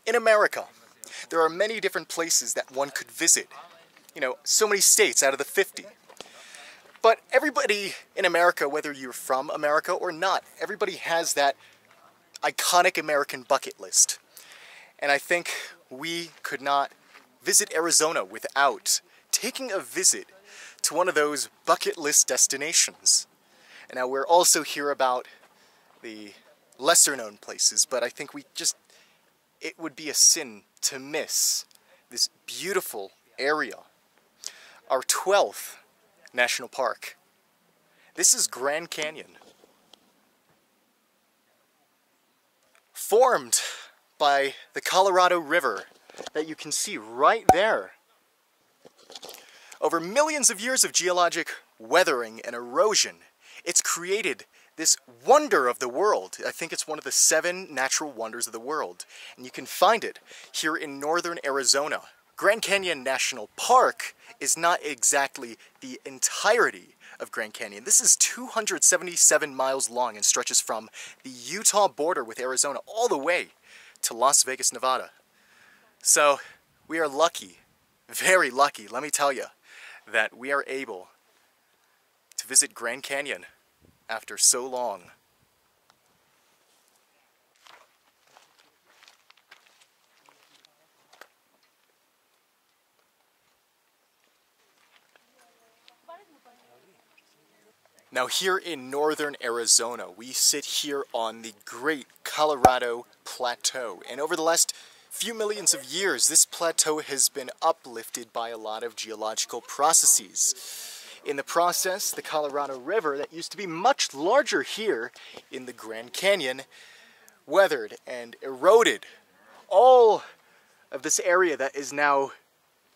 In America, there are many different places that one could visit. You know, so many states out of the 50. But everybody in America, whether you're from America or not, everybody has that iconic American bucket list. And I think we could not visit Arizona without taking a visit to one of those bucket list destinations. And now we're also here about the lesser known places, but I think it would be a sin to miss this beautiful area. Our 12th national park. This is Grand Canyon. Formed by the Colorado River that you can see right there. Over millions of years of geologic weathering and erosion, it's created this wonder of the world. I think it's one of the 7 natural wonders of the world. And you can find it here in northern Arizona. Grand Canyon National Park is not exactly the entirety of Grand Canyon. This is 277 miles long and stretches from the Utah border with Arizona all the way to Las Vegas, Nevada. So we are lucky, very lucky, let me tell you, that we are able to visit Grand Canyon after so long. Now here in northern Arizona, we sit here on the Great Colorado Plateau. And over the last few millions of years, this plateau has been uplifted by a lot of geological processes. In the process, the Colorado River, that used to be much larger here in the Grand Canyon, weathered and eroded all of this area that is now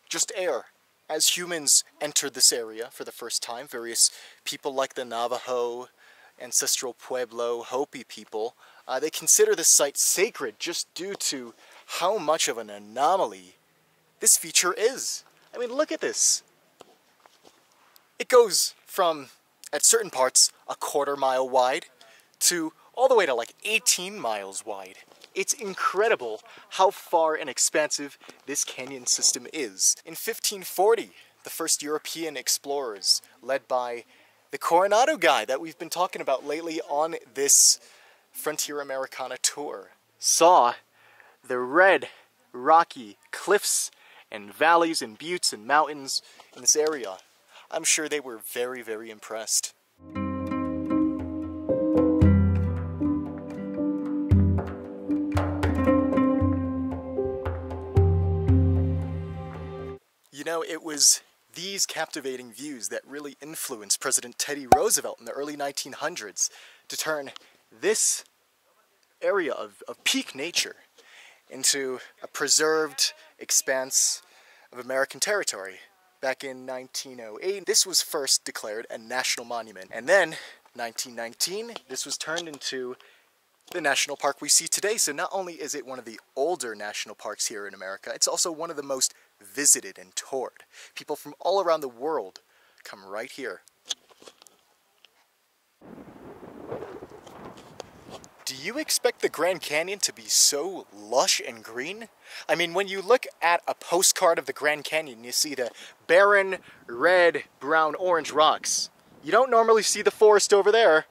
just air. As humans entered this area for the first time, various people like the Navajo, ancestral Pueblo, Hopi people, they consider this site sacred just due to how much of an anomaly this feature is. I mean, look at this. It goes from, at certain parts, a quarter-mile wide to all the way to like 18 miles wide. It's incredible how far and expansive this canyon system is. In 1540, the first European explorers, led by the Coronado guy that we've been talking about lately on this Frontier Americana Tour, saw the red, rocky cliffs and valleys and buttes and mountains in this area. I'm sure they were very, very impressed. You know, it was these captivating views that really influenced President Teddy Roosevelt in the early 1900s to turn this area of peak nature into a preserved expanse of American territory. Back in 1908, this was first declared a national monument. And then, 1919, this was turned into the national park we see today. So not only is it one of the older national parks here in America, it's also one of the most visited and toured. People from all around the world come right here. Do you expect the Grand Canyon to be so lush and green? I mean, when you look at a postcard of the Grand Canyon, you see the barren, red, brown, orange rocks. You don't normally see the forest over there.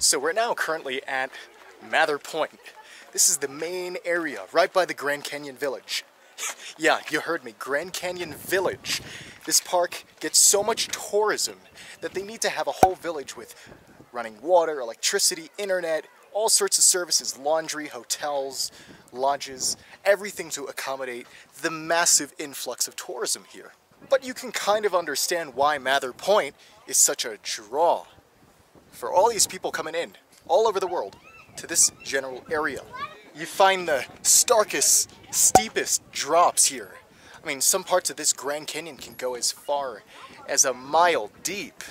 So we're now currently at Mather Point. This is the main area right by the Grand Canyon Village. Yeah, you heard me, Grand Canyon Village. This park gets so much tourism that they need to have a whole village with running water, electricity, internet, all sorts of services, laundry, hotels, lodges, everything to accommodate the massive influx of tourism here. But you can kind of understand why Mather Point is such a draw for all these people coming in, all over the world, to this general area. You find the starkest, steepest drops here. I mean, some parts of this Grand Canyon can go as far as a mile deep.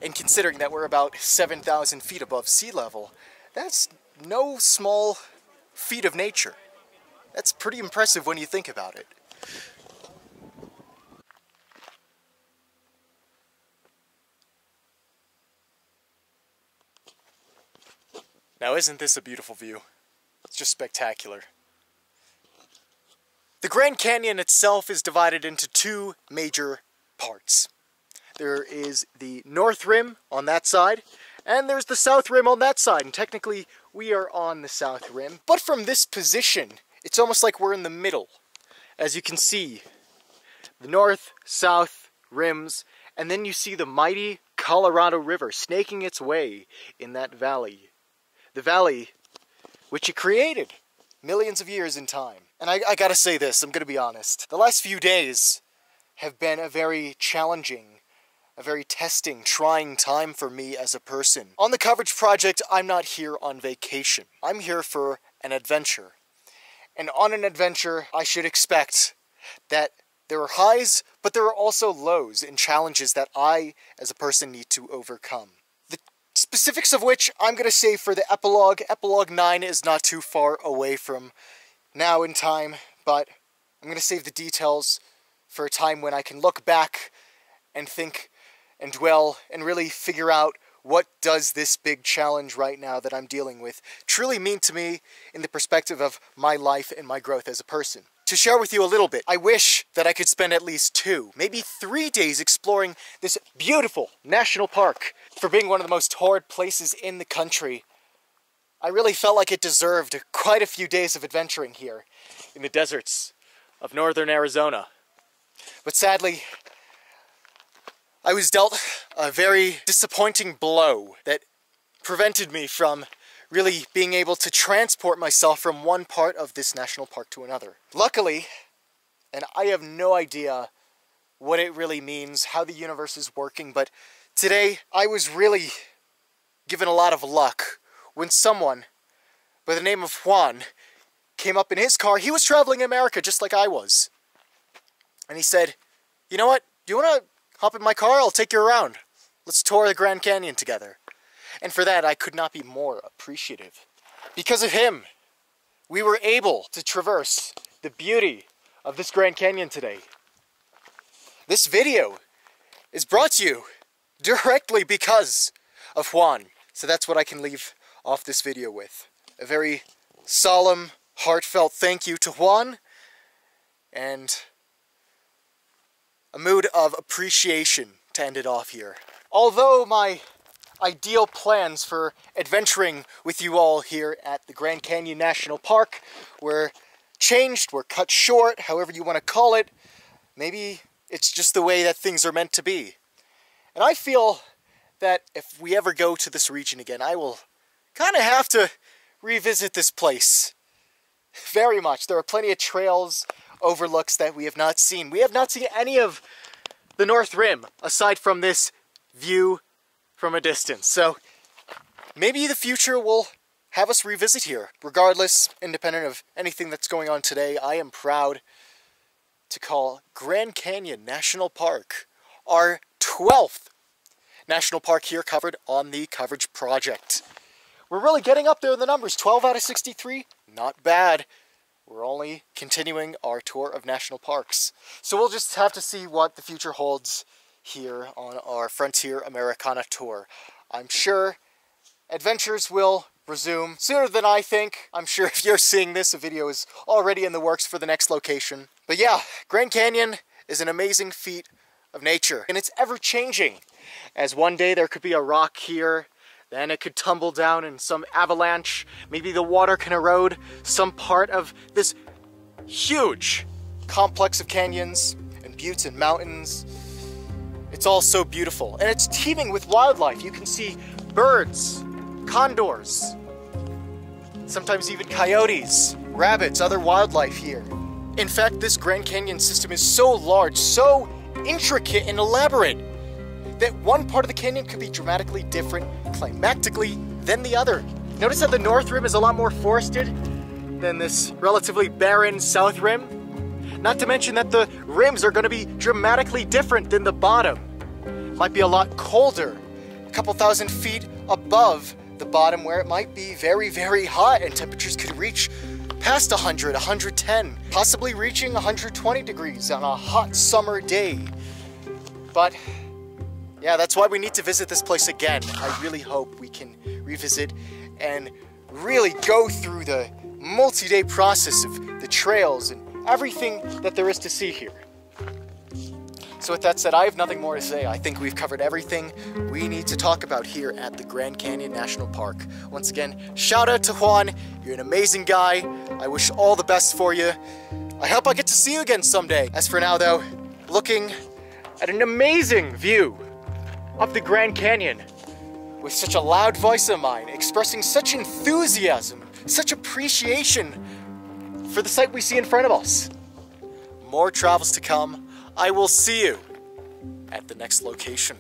And considering that we're about 7,000 feet above sea level, that's no small feat of nature. That's pretty impressive when you think about it. Now, isn't this a beautiful view? It's just spectacular. The Grand Canyon itself is divided into two major parts. There is the North Rim on that side, and there's the South Rim on that side. And technically, we are on the South Rim. But from this position, it's almost like we're in the middle. As you can see, the North, South Rims, and then you see the mighty Colorado River snaking its way in that valley. The valley which it created millions of years in time. And I gotta say this, I'm gonna be honest. The last few days have been a very challenging, a very testing, trying time for me as a person. On the coverage project, I'm not here on vacation. I'm here for an adventure. And on an adventure, I should expect that there are highs, but there are also lows and challenges that I, as a person, need to overcome. The specifics of which I'm going to save for the epilogue. Epilogue 9 is not too far away from now in time, but I'm going to save the details for a time when I can look back and think and dwell and really figure out what does this big challenge right now that I'm dealing with truly mean to me in the perspective of my life and my growth as a person. To share with you a little bit, I wish that I could spend at least 2, maybe 3 days exploring this beautiful national park. For being one of the most toured places in the country, I really felt like it deserved quite a few days of adventuring here in the deserts of northern Arizona. But sadly, I was dealt a very disappointing blow that prevented me from really being able to transport myself from one part of this national park to another. Luckily, and I have no idea what it really means, how the universe is working, but today I was really given a lot of luck when someone by the name of Juan came up in his car. He was traveling in America just like I was. And he said, "You know what? Do you want to hop in my car? I'll take you around. Let's tour the Grand Canyon together." And for that, I could not be more appreciative. Because of him, we were able to traverse the beauty of this Grand Canyon today. This video is brought to you directly because of Juan. So that's what I can leave off this video with. A very solemn, heartfelt thank you to Juan, and a mood of appreciation to end it off here. Although my ideal plans for adventuring with you all here at the Grand Canyon National Park were changed, were cut short, however you want to call it, maybe it's just the way that things are meant to be. And I feel that if we ever go to this region again, I will kind of have to revisit this place very much. There are plenty of trails, overlooks that we have not seen. We have not seen any of the North Rim aside from this view from a distance. So maybe the future will have us revisit here. Regardless, independent of anything that's going on today, I am proud to call Grand Canyon National Park our 12th national park here covered on the coverage project. We're really getting up there in the numbers. 12 out of 63, not bad. We're only continuing our tour of national parks. So we'll just have to see what the future holds here on our Frontier Americana Tour. I'm sure adventures will resume sooner than I think. I'm sure if you're seeing this, a video is already in the works for the next location. But yeah, Grand Canyon is an amazing feat of nature, and it's ever-changing. As one day there could be a rock here, then it could tumble down in some avalanche. Maybe the water can erode some part of this huge complex of canyons and buttes and mountains. It's all so beautiful, and it's teeming with wildlife. You can see birds, condors, sometimes even coyotes, rabbits, other wildlife here. In fact, this Grand Canyon system is so large, so intricate and elaborate, that one part of the canyon could be dramatically different climatically than the other. Notice that the North Rim is a lot more forested, than this relatively barren south rim. Not to mention that the rims are going to be dramatically different than the bottom. Might be a lot colder, a couple thousand feet above the bottom, where it might be very, very hot and temperatures could reach past 100, 110, possibly reaching 120 degrees on a hot summer day. But yeah, that's why we need to visit this place again. I really hope we can revisit and really go through the multi-day process of the trails and everything that there is to see here. So with that said, I have nothing more to say. I think we've covered everything we need to talk about here at the Grand Canyon National Park. Once again, shout out to Juan. You're an amazing guy. I wish all the best for you. I hope I get to see you again someday. As for now though, looking at an amazing view of the Grand Canyon with such a loud voice of mine, expressing such enthusiasm, such appreciation for the sight we see in front of us. More travels to come. I will see you at the next location.